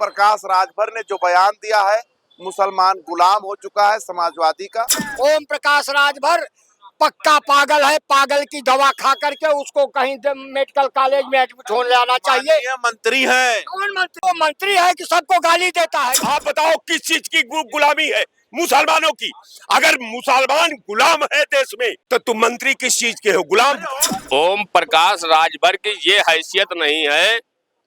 प्रकाश राजभर ने जो बयान दिया है, मुसलमान गुलाम हो चुका है समाजवादी का। ओम प्रकाश राजभर पक्का पागल है, पागल की दवा खा करके उसको कहीं मेडिकल कॉलेज में एडमिट होने जाना चाहिए। ये मंत्री है, कौन मंत्री? वो मंत्री है कि सबको गाली देता है। आप बताओ किस चीज की गुलामी है? मुसलमानों की। अगर मुसलमान गुलाम है देश में तो तुम मंत्री किस चीज के हो? गुलाम। ओम प्रकाश राजभर की ये हैसियत नहीं है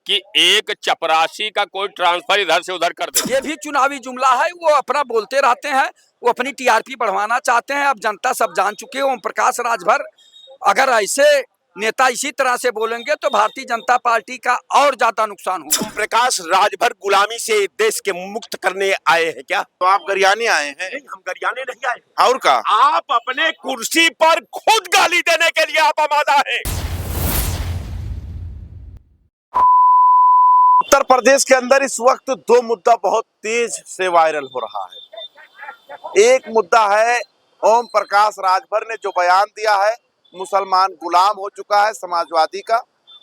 कि एक चपरासी का कोई ट्रांसफर इधर से उधर कर दे। ये भी चुनावी जुमला है, वो अपना बोलते रहते हैं, वो अपनी टीआरपी बढ़वाना चाहते हैं। अब जनता सब जान चुके हैं ओम प्रकाश राजभर अगर ऐसे नेता इसी तरह से बोलेंगे तो भारतीय जनता पार्टी का और ज्यादा नुकसान होगा। ओम प्रकाश राजभर गुलामी से देश के मुक्त करने आए हैं क्या? तो आप गरियाने आए हैं? नहीं, हम गरियाने नहीं आए। और का आप अपने कुर्सी पर खुद गाली देने के लिए आप आमादा हैं। उत्तर प्रदेश के अंदर इस वक्त दो मुद्दा बहुत तेज से वायरल हो रहा है। एक मुद्दा है ओम प्रकाश राजभर ने जो बयान दिया है, मुसलमान गुलाम हो चुका है समाजवादी का,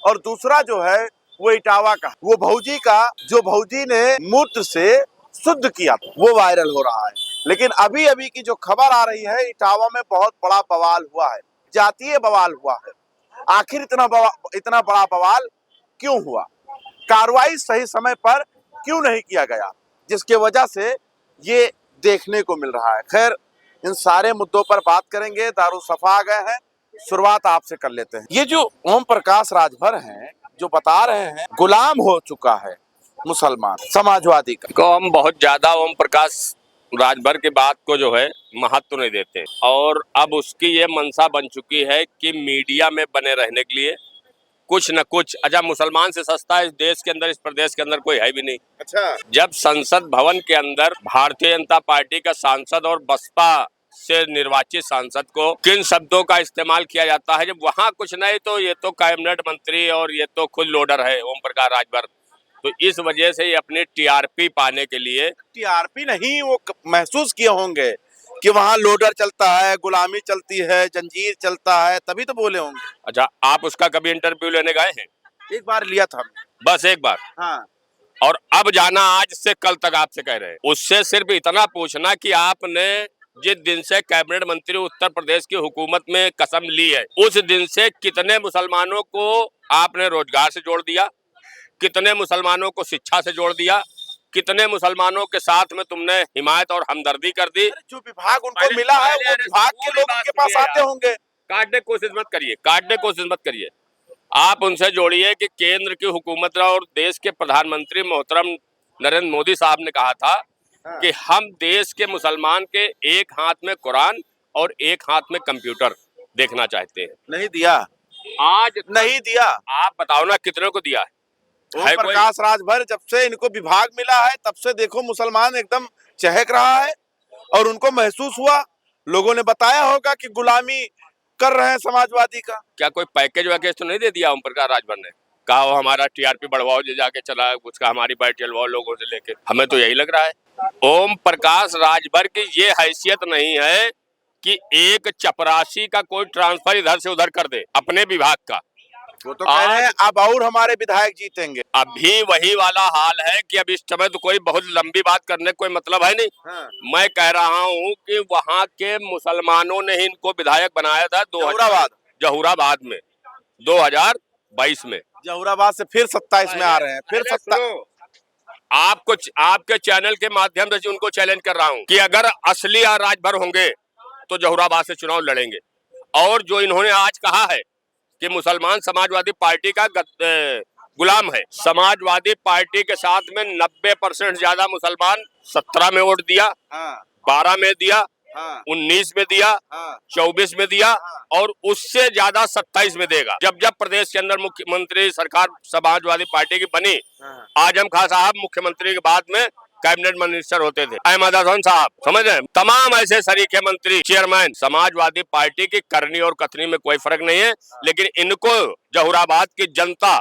और दूसरा जो है वो इटावा का, वो भौजी का, जो भौजी ने मूत्र से शुद्ध किया, वो वायरल हो रहा है। लेकिन अभी अभी की जो खबर आ रही है, इटावा में बहुत बड़ा बवाल हुआ है, जातीय बवाल हुआ है। आखिर इतना बड़ा बवाल क्यों हुआ? कार्रवाई सही समय पर क्यों नहीं किया गया, जिसके वजह से ये देखने को मिल रहा है। खैर, इन सारे मुद्दों पर बात करेंगे। दारुसफा आ गए हैं, शुरुआत आपसे कर लेते हैं। ये जो ओम प्रकाश राजभर हैं, जो बता रहे हैं गुलाम हो चुका है मुसलमान समाजवादी का, को हम बहुत ज्यादा ओम प्रकाश राजभर की बात को जो है महत्व नहीं देते, और अब उसकी ये मंशा बन चुकी है कि मीडिया में बने रहने के लिए कुछ न कुछ, अच्छा मुसलमान से सस्ता इस देश के अंदर, इस प्रदेश के अंदर कोई है भी नहीं। अच्छा, जब संसद भवन के अंदर भारतीय जनता पार्टी का सांसद और बसपा से निर्वाचित सांसद को किन शब्दों का इस्तेमाल किया जाता है, जब वहाँ कुछ नहीं तो ये तो कैबिनेट मंत्री और ये तो खुद लोडर है ओम प्रकाश राजभर, तो इस वजह से ये अपनी टीआरपी पाने के लिए, टीआरपी नहीं, वो महसूस किए होंगे कि वहाँ लोडर चलता है, गुलामी चलती है, जंजीर चलता है, तभी तो बोले होंगे। अच्छा आप उसका कभी इंटरव्यू लेने गए हैं? एक बार लिया था, बस एक बार। हाँ। और अब जाना आज से कल तक आपसे कह रहे हैं, उससे सिर्फ इतना पूछना कि आपने जिस दिन से कैबिनेट मंत्री उत्तर प्रदेश की हुकूमत में कसम ली है, उस दिन से कितने मुसलमानों को आपने रोजगार से जोड़ दिया, कितने मुसलमानों को शिक्षा से जोड़ दिया, कितने मुसलमानों के साथ में तुमने हिमायत और हमदर्दी कर दी। जो विभाग उनको मिला है, वो विभाग के लोग उनके पास आते होंगे। काटने की कोशिश मत करिए, काटने की कोशिश मत करिए। आप उनसे जोड़िए कि केंद्र की हुकूमत और देश के प्रधानमंत्री मोहतरम नरेंद्र मोदी साहब ने कहा था कि हम देश के मुसलमान के एक हाथ में कुरान और एक हाथ में कंप्यूटर देखना चाहते हैं। नहीं दिया, आज नहीं दिया। आप बताओ ना कितने को दिया है? ओम प्रकाश राजभर जब से इनको विभाग मिला है, तब से देखो मुसलमान एकदम चहक रहा है, और उनको महसूस हुआ, लोगों ने बताया होगा कि गुलामी कर रहे हैं समाजवादी का। क्या कोई पैकेज वैकेज तो नहीं दे दिया ओम प्रकाश राजभर ने? कहा वो हमारा टीआरपी बढ़वाओ, जो जाके चला उसका हमारी बाइट चलवाओ लोगों से लेके, हमें तो यही लग रहा है। ओम प्रकाश राजभर की ये हैसियत नहीं है कि एक चपरासी का कोई ट्रांसफर इधर से उधर कर दे अपने विभाग का। वो तो कह रहे हैं अब और हमारे विधायक जीतेंगे। अभी वही वाला हाल है कि अब इस समय तो कोई बहुत लंबी बात करने कोई मतलब है नहीं। हाँ। मैं कह रहा हूँ कि वहाँ के मुसलमानों ने ही इनको विधायक बनाया था जहूराबाद में 2022 में। जहूराबाद से फिर 27 में आ रहे हैं, फिर 27। आपको आपके चैनल के माध्यम से उनको चैलेंज कर रहा हूँ कि अगर असली राजभर होंगे तो जहूराबाद से चुनाव लड़ेंगे। और जो इन्होंने आज कहा है कि मुसलमान समाजवादी पार्टी का गुलाम है, समाजवादी पार्टी के साथ में 90% ज्यादा मुसलमान 17 में वोट दिया, 12 में दिया, 19 में दिया, 24 में दिया, और उससे ज्यादा 27 में देगा। जब जब प्रदेश के अंदर मुख्यमंत्री सरकार समाजवादी पार्टी की बनी, आजम खान साहब मुख्यमंत्री के बाद में कैबिनेट मिनिस्टर होते थे, अहमद हसन साहब, समझ रहे हैं, तमाम ऐसे सरीखे मंत्री, चेयरमैन, समाजवादी पार्टी की करनी और कथनी में कोई फर्क नहीं है। लेकिन इनको जहूराबाद की जनता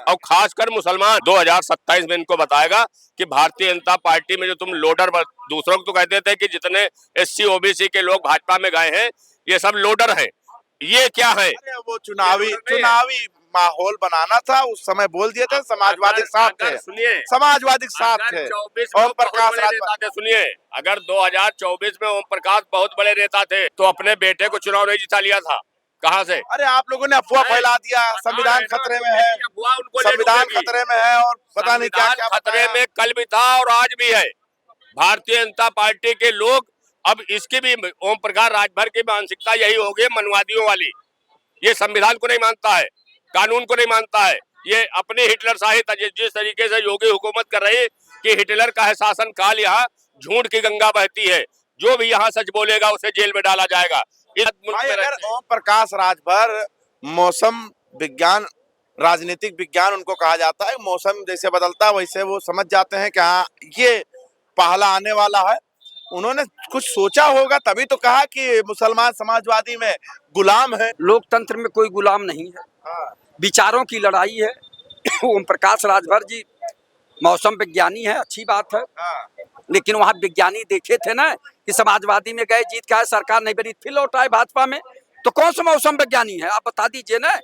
और खासकर मुसलमान 2027 में इनको बताएगा कि भारतीय जनता पार्टी में जो तुम लोडर, दूसरों को तो कहते थे कि जितने SC OBC के लोग भाजपा में गए हैं ये सब लोडर हैं, ये क्या है? वो चुनावी माहौल बनाना था उस समय बोल दिए थे, समाजवादी साथ थे, सुनिए, समाजवादी साथ थे। 2024 में ओम बहुत प्रकाश बड़े राजभर नेता थे। सुनिए, अगर 2024 में ओम प्रकाश बहुत बड़े नेता थे तो अपने बेटे को चुनाव नहीं जिता लिया था, कहां से? अरे आप लोगों ने अफवाह फैला दिया, संविधान खतरे में है, संविधान खतरे में है और पता नहीं क्या क्या खतरे में कल भी था और आज भी है। भारतीय जनता पार्टी के लोग अब इसकी भी ओम प्रकाश राजभर की मानसिकता यही हो गई, मनवादियों वाली। ये संविधान को नहीं मानता है, कानून को नहीं मानता है। ये अपने हिटलर शाही जिस तरीके से योगी हुकूमत कर रही है कि हिटलर का है शासन काल, यहाँ झूठ की गंगा बहती है, जो भी यहाँ सच बोलेगा उसे जेल में डाला जाएगा। भाई अगर ओम प्रकाश राजभर मौसम विज्ञान, राजनीतिक विज्ञान उनको कहा जाता है, मौसम जैसे बदलता है वैसे वो समझ जाते हैं कि हाँ ये पहला आने वाला है। उन्होंने कुछ सोचा होगा तभी तो कहा कि मुसलमान समाजवादी में गुलाम है। लोकतंत्र में कोई गुलाम नहीं है, विचारों की लड़ाई है। ओम प्रकाश राजभर जी मौसम विज्ञानी है, अच्छी बात है, लेकिन वहाँ विज्ञानी देखे थे ना कि समाजवादी में गए, जीत का है, सरकार नहीं बनी, फिर लौट आए भाजपा में, तो कौन सा मौसम विज्ञानी है आप बता दीजिए ना।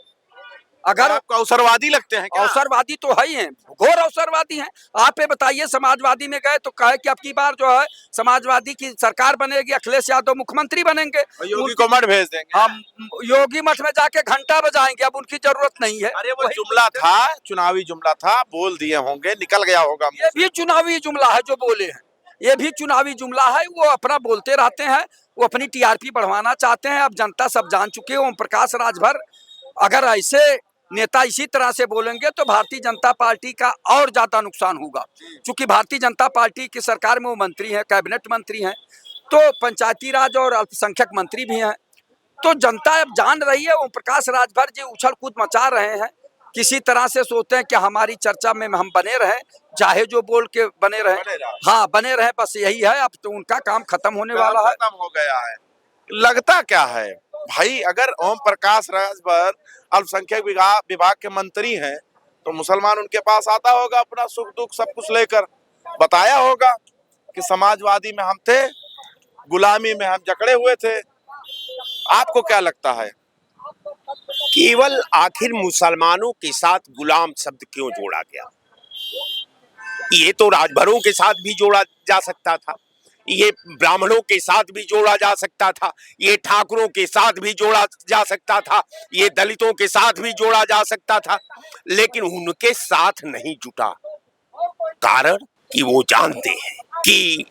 अगर आपको अवसरवादी लगते हैं क्या? अवसरवादी तो है ही हैं, घोर अवसरवादी हैं। आप ये बताइए, समाजवादी में गए तो कहे कि अब की बार जो है समाजवादी की सरकार बनेगी, अखिलेश यादव मुख्यमंत्री बनेंगे, योगी को मठ भेज देंगे। हम योगी मठ में जाके घंटा बजाएंगे, अब उनकी जरूरत नहीं है। अरे वो जुमला था, चुनावी जुमला था, बोल दिए होंगे, निकल गया होगा। ये भी चुनावी जुमला है जो बोले हैं, ये भी चुनावी जुमला है, वो अपना बोलते रहते हैं, वो अपनी टीआरपी बढ़वाना चाहते हैं। अब जनता सब जान चुके हैं, ओम प्रकाश राजभर अगर ऐसे नेता इसी तरह से बोलेंगे तो भारतीय जनता पार्टी का और ज्यादा नुकसान होगा, क्योंकि भारतीय जनता पार्टी की सरकार में वो मंत्री हैं, कैबिनेट मंत्री हैं, तो पंचायती राज और अल्पसंख्यक मंत्री भी हैं। तो जनता अब जान रही है, ओम प्रकाश राजभर जी उछल कूद मचा रहे हैं, किसी तरह से सोचते हैं कि हमारी चर्चा में हम बने रहें, चाहे जो बोल के बने रहें, हाँ बने रहें, बस यही है। अब तो उनका काम खत्म होने वाला है, खत्म हो गया है। लगता क्या है भाई, अगर ओम प्रकाश राजभर अल्पसंख्यक विभाग के मंत्री हैं तो मुसलमान उनके पास आता होगा, अपना सुख दुख सब कुछ लेकर बताया होगा कि समाजवादी में हम थे, गुलामी में हम जकड़े हुए थे। आपको क्या लगता है? केवल आखिर मुसलमानों के साथ गुलाम शब्द क्यों जोड़ा गया? ये तो राजभरों के साथ भी जोड़ा जा सकता था, ये ब्राह्मणों के साथ भी जोड़ा जा सकता था, ये ठाकुरों के साथ भी जोड़ा जा सकता था, ये दलितों के साथ भी जोड़ा जा सकता था, लेकिन उनके साथ नहीं जुटा। कारण कि वो जानते हैं कि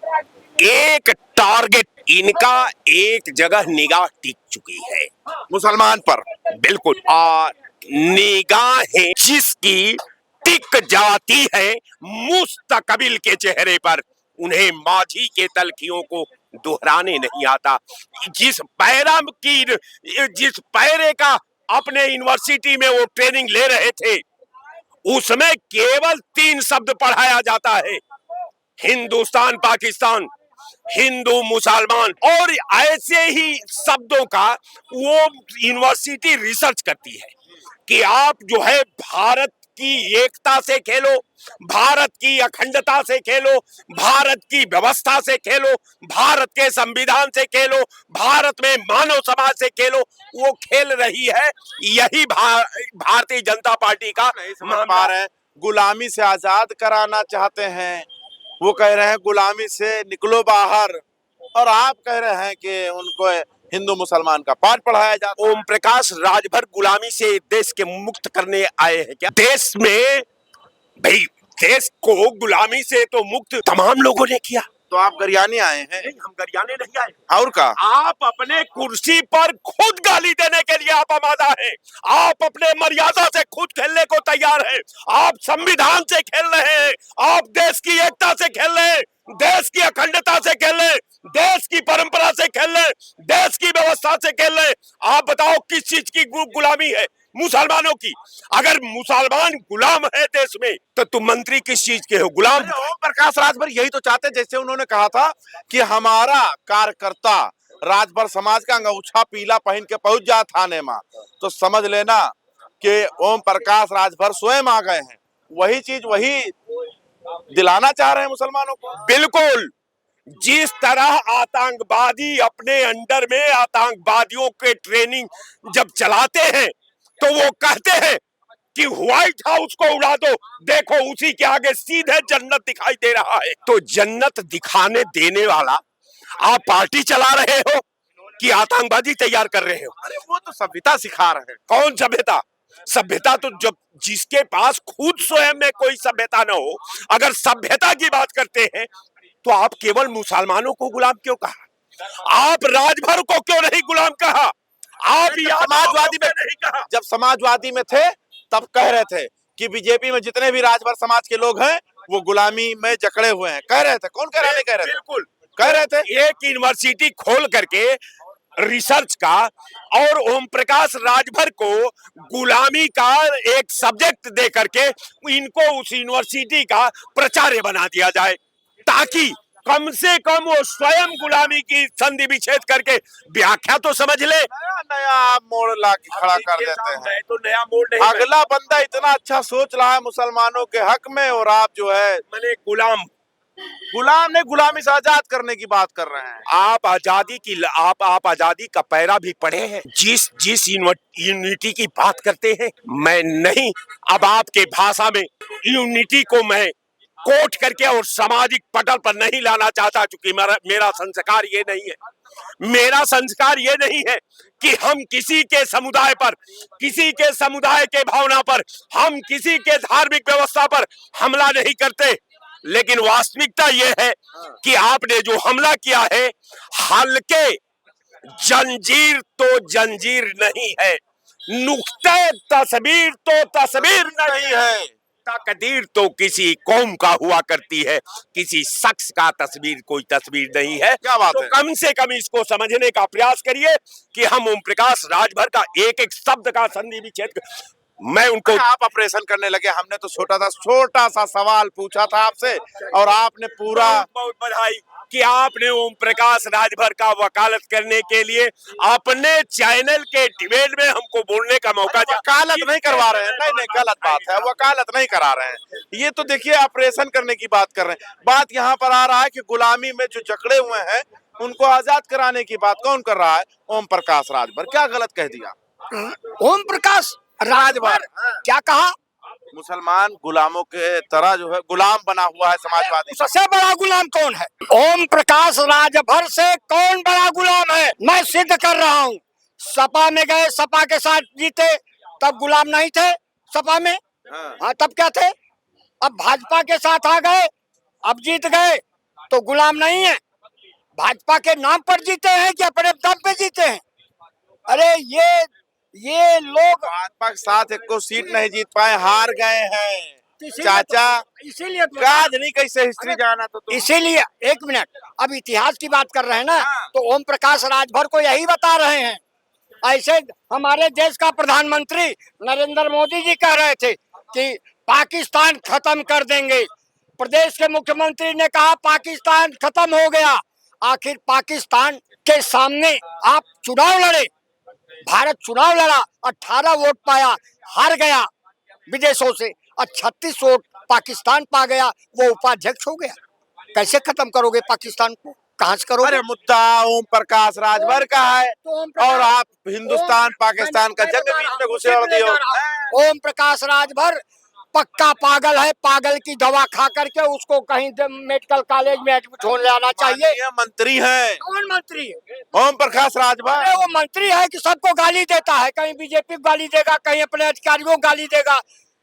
एक टारगेट, इनका एक जगह निगाह टिक चुकी है मुसलमान पर। बिल्कुल, और निगाहें जिसकी टिक जाती है मुस्तकबिल के चेहरे पर, उन्हें माझी के तलखियों को दोहराने नहीं आता। जिस पैरे का अपने यूनिवर्सिटी में वो ट्रेनिंग ले रहे थे, उसमें केवल 3 शब्द पढ़ाया जाता है, हिंदुस्तान पाकिस्तान, हिंदू मुसलमान, और ऐसे ही शब्दों का वो यूनिवर्सिटी रिसर्च करती है कि आप जो है भारत की एकता से खेलो, भारत की अखंडता से खेलो, भारत की व्यवस्था से खेलो, भारत के संविधान से खेलो, भारत में मानव समाज से खेलो। वो खेल रही है, यही भारतीय जनता पार्टी का रहे हैं, गुलामी से आजाद कराना चाहते हैं। वो कह रहे हैं गुलामी से निकलो बाहर, और आप कह रहे हैं कि उनको हिंदू मुसलमान का पाठ पढ़ाया जाता है। ओम प्रकाश राजभर गुलामी से देश के मुक्त करने आए हैं क्या? देश में भाई, देश को गुलामी से तो मुक्त तमाम लोगों ने किया। तो आप गरियानी आए हैं? नहीं, हम गरियाने नहीं आए। और का आप अपने कुर्सी पर खुद गाली देने के लिए आप आमादा हैं। आप अपने मर्यादा से खुद खेलने को तैयार हैं। आप संविधान से खेल रहे हैं, आप देश की एकता से खेल रहे हैं, देश की अखंडता से खेल रहे हैं, देश की परंपरा से खेल रहे हैं, देश की व्यवस्था से खेल रहे हैं। आप बताओ किस चीज की गुलामी है? मुसलमानों की। अगर मुसलमान गुलाम है देश में तो तुम मंत्री किस चीज के हो? गुलाम। ओम प्रकाश राजभर यही तो चाहते, जैसे उन्होंने कहा था कि हमारा कार्यकर्ता राजभर समाज का अंगूछा पीला पहन के पहुंच जाए थाने में, तो समझ लेना कि ओम प्रकाश राजभर स्वयं आ गए हैं। वही चीज वही दिलाना चाह रहे हैं मुसलमानों को। बिल्कुल, जिस तरह आतंकवादी अपने अंडर में आतंकवादियों के ट्रेनिंग जब चलाते हैं तो वो कहते हैं कि व्हाइट हाउस को उड़ा दो, देखो उसी के आगे सीधे जन्नत दिखाई दे रहा है। तो जन्नत दिखाने देने वाला आप पार्टी चला रहे हो कि आतंकवादी तैयार कर रहे हो? अरे वो तो सभ्यता सिखा रहे हैं। कौन सभ्यता? सभ्यता तो जब जिसके पास खुद स्वयं में कोई सभ्यता न हो, अगर सभ्यता की बात करते हैं तो आप केवल मुसलमानों को गुलाम क्यों कहा? आप राजभर को क्यों नहीं गुलाम कहा? आप समाजवादी में नहीं कहा? जब समाजवादी में थे तब कह रहे थे कि बीजेपी में जितने भी राजभर समाज के लोग हैं वो गुलामी में जकड़े हुए हैं, कह रहे थे। कौन कह रहा नहीं कह रहे थे? बिल्कुल कह रहे थे। एक यूनिवर्सिटी खोल करके रिसर्च का और ओम प्रकाश राजभर को गुलामी का एक सब्जेक्ट दे करके इनको उस यूनिवर्सिटी का प्राचार्य बना दिया जाए, ताकि कम से कम वो स्वयं गुलामी की संधि विच्छेद करके व्याख्या तो समझ ले। नया मोड़ ला के खड़ा कर देते हैं। तो नया मोड़ नहीं, अगला बंदा इतना अच्छा सोच रहा है मुसलमानों के हक में और आप जो है मैंने गुलाम ने गुलामी से आजाद करने की बात कर रहे हैं। आप आजादी का पैरा भी पढ़े हैं? जिस यूनिटी की बात करते हैं, मैं नहीं, अब आपके भाषा में यूनिटी को मैं कोट करके और सामाजिक पटल पर नहीं लाना चाहता, क्योंकि मेरा संस्कार ये नहीं है। मेरा संस्कार ये नहीं है कि हम किसी के समुदाय पर, किसी के समुदाय के भावना पर, हम किसी के धार्मिक व्यवस्था पर हमला नहीं करते। लेकिन वास्तविकता यह है कि आपने जो हमला किया है, हल्के जंजीर तो जंजीर नहीं है, नुक्ते तस्वीर तो तस्वीर नहीं है। तकदीर तो किसी कौम का हुआ करती है, किसी शख्स का तस्वीर कोई तस्वीर नहीं है। क्या बात तो है? कम से कम इसको समझने का प्रयास करिए कि हम ओम प्रकाश राजभर का एक एक शब्द का संधि विच्छेद। मैं उनको आप ऑपरेशन करने लगे, हमने तो छोटा सा सवाल पूछा था आपसे और आपने पूरा बहुत बधाई कि आपने ओम प्रकाश राजभर का वकालत करने के लिए अपने चैनल के डिबेट में हमको बोलने का मौका दिया। वकालत नहीं करवा रहे हैं। नहीं, गलत बात है, वकालत नहीं करा रहे हैं। ये तो देखिए ऑपरेशन करने की बात कर रहे हैं। बात यहाँ पर आ रहा है कि गुलामी में जो जकड़े हुए हैं उनको आजाद कराने की बात कौन कर रहा है? ओम प्रकाश राजभर। क्या गलत कह दिया? ओम प्रकाश राजभर क्या कहा? मुसलमान गुलामों के तरह जो है गुलाम बना हुआ है समाजवादी। सबसे बड़ा गुलाम कौन है? ओम प्रकाश राजभर से कौन बड़ा गुलाम है? मैं सिद्ध कर रहा हूँ। सपा में गए, सपा के साथ जीते, तब गुलाम नहीं थे सपा में। हाँ, तब क्या थे? अब भाजपा के साथ आ गए, अब जीत गए तो गुलाम नहीं है। भाजपा के नाम पर जीते हैं कि अपने दम पे जीते हैं? अरे ये लोग भाजपा के साथ एक को सीट नहीं जीत पाए, हार गए हैं चाचा। इसीलिए याद नहीं कैसे हिस्ट्री जाना तो इसीलिए एक मिनट, अब इतिहास की बात कर रहे हैं ना, तो ओम प्रकाश राजभर को यही बता रहे हैं। ऐसे हमारे देश का प्रधानमंत्री नरेंद्र मोदी जी कह रहे थे कि पाकिस्तान खत्म कर देंगे। प्रदेश के मुख्यमंत्री ने कहा पाकिस्तान खत्म हो गया। आखिर पाकिस्तान के सामने आप चुनाव लड़े, भारत चुनाव लड़ा, 18 वोट पाया, हार गया विदेशों से, और 36 वोट पाकिस्तान पा गया, वो उपाध्यक्ष हो गया। कैसे खत्म करोगे पाकिस्तान को? कहां से करोगे? अरे मुद्दा ओम प्रकाश राजभर का है और आप हिंदुस्तान पाकिस्तान का जंग बीच में घुसे और दिए हो। ओम प्रकाश राजभर पक्का पागल है। पागल की दवा खा करके उसको कहीं मेडिकल कॉलेज में एडमिट हो जाना चाहिए। ये मंत्री है। कौन मंत्री है? ओम प्रकाश राजभर। अरे वो मंत्री है कि सबको गाली देता है, कहीं बीजेपी को गाली देगा, कहीं अपने अधिकारियों को गाली देगा।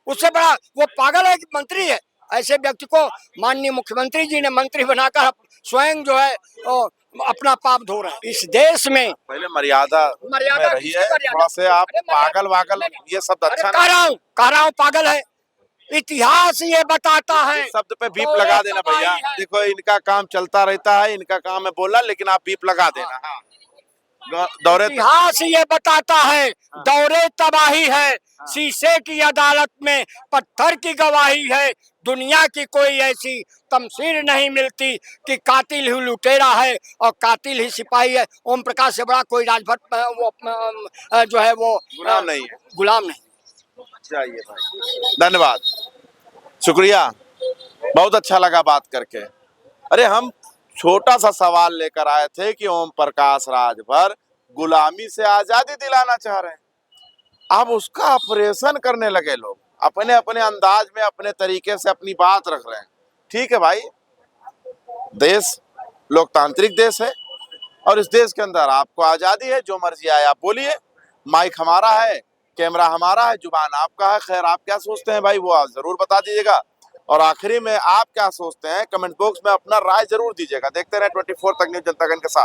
उससे बड़ा वो पागल है कि मंत्री है? ऐसे व्यक्ति को माननीय मुख्यमंत्री जी ने मंत्री बनाकर स्वयं जो है अपना पाप धो रहे हैं। इस देश में पहले मर्यादा में रही है, थोड़ा से आप पागल वागल ये शब्द अच्छा कह रहा हूँ पागल है। इतिहास ये बताता है। शब्द पे बीप लगा देना भैया। देखो इनका काम चलता रहता है, इनका काम है बोला, लेकिन आप बीप लगा देना। दौरे इतिहास ये बताता है दौरे तबाही है, शीशे की अदालत में पत्थर की गवाही है। दुनिया की कोई ऐसी तमसीर नहीं मिलती कि कातिल ही लुटेरा है और कातिल ही सिपाही है। ओम प्रकाश से बड़ा कोई राजभर वो जो है वो गुलाम नहीं है। गुलाम नहीं। चाहिए भाई, धन्यवाद, शुक्रिया, बहुत अच्छा लगा बात करके। अरे हम छोटा सा सवाल लेकर आए थे कि ओम प्रकाश राजभर गुलामी से आजादी दिलाना चाह रहे हैं, अब उसका ऑपरेशन करने लगे लोग। अपने अपने अंदाज में अपने तरीके से अपनी बात रख रहे हैं। ठीक है भाई, देश लोकतांत्रिक देश है और इस देश के अंदर आपको आजादी है, जो मर्जी आए आप बोलिए। माइक हमारा है, कैमरा हमारा है, जुबान आपका है। खैर, आप क्या सोचते हैं भाई, वो आप जरूर बता दीजिएगा। और आखिरी में आप क्या सोचते हैं कमेंट बॉक्स में अपना राय जरूर दीजिएगा। देखते रहे 24 तक न्यूज़ जनता के साथ।